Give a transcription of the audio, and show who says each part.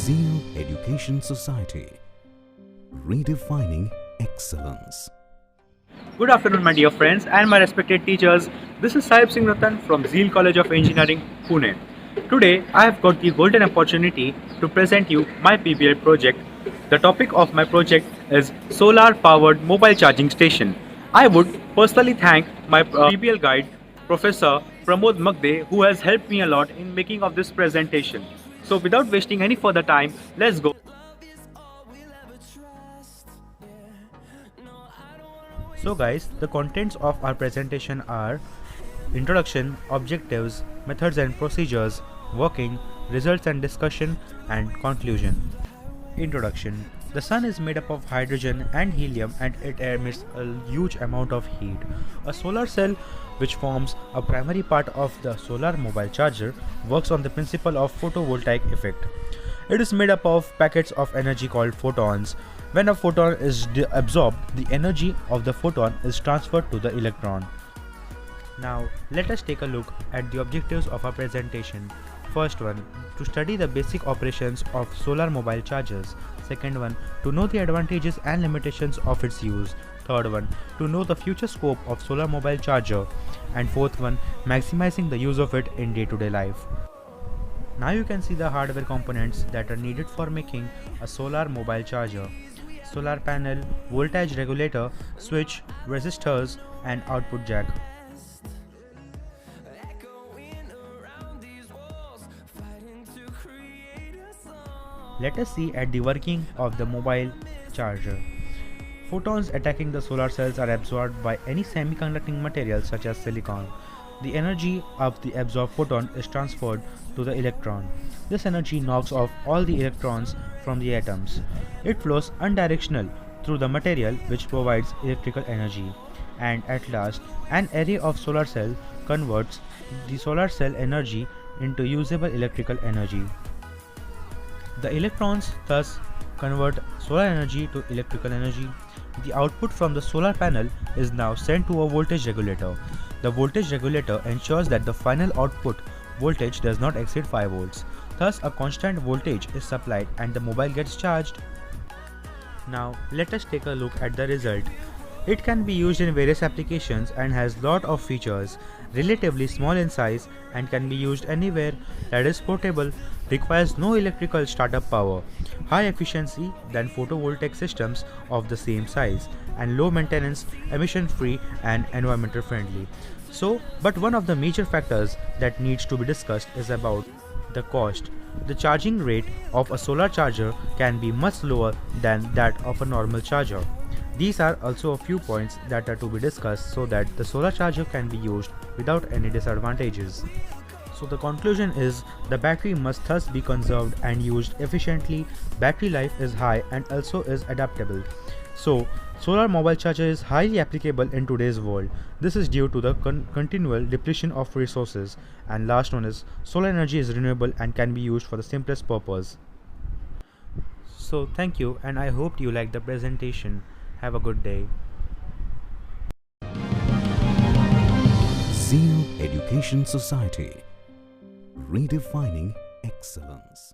Speaker 1: Zeal Education Society, redefining excellence.
Speaker 2: Good afternoon, my dear friends and my respected teachers. This is Sahib Singh Ratan from Zeal College of Engineering, Pune. Today, I have got the golden opportunity to present you my PBL project. The topic of my project is solar-powered mobile charging station. I would personally thank my PBL guide, Professor Pramod Magde, who has helped me a lot in making of this presentation. So, without wasting any further time, let's go. So guys, the contents of our presentation are introduction, objectives, methods and procedures, working, results and discussion, and conclusion. Introduction. The sun is made up of hydrogen and helium and it emits a huge amount of heat. A solar cell, which forms a primary part of the solar mobile charger, works on the principle of photovoltaic effect. It is made up of packets of energy called photons. When a photon is absorbed, the energy of the photon is transferred to the electron. Now, let us take a look at the objectives of our presentation. First one, to study the basic operations of solar mobile chargers. Second one, to know the advantages and limitations of its use. Third one, to know the future scope of solar mobile charger. And fourth one, maximizing the use of it in day-to-day life. Now you can see the hardware components that are needed for making a solar mobile charger. Solar panel, voltage regulator, switch, resistors, and output jack. Let us see at the working of the mobile charger. Photons attacking the solar cells are absorbed by any semiconducting material such as silicon. The energy of the absorbed photon is transferred to the electron. This energy knocks off all the electrons from the atoms. It flows unidirectional through the material which provides electrical energy. And at last, an array of solar cells converts the solar cell energy into usable electrical energy. The electrons thus convert solar energy to electrical energy. The output from the solar panel is now sent to a voltage regulator. The voltage regulator ensures that the final output voltage does not exceed 5 volts. Thus, a constant voltage is supplied and the mobile gets charged. Now, let us take a look at the result. It can be used in various applications and has lot of features, relatively small in size and can be used anywhere, that is portable, requires no electrical startup power, high efficiency than photovoltaic systems of the same size, and low maintenance, emission free and environmental friendly. But one of the major factors that needs to be discussed is about the cost. The charging rate of a solar charger can be much lower than that of a normal charger. These are also a few points that are to be discussed so that the solar charger can be used without any disadvantages. So the conclusion is the battery must thus be conserved and used efficiently. Battery life is high and also is adaptable. So solar mobile charger is highly applicable in today's world. This is due to the continual depletion of resources. And last one is solar energy is renewable and can be used for the simplest purpose. So thank you and I hope you liked the presentation. Have a good day.
Speaker 1: Zeal Education Society, redefining excellence.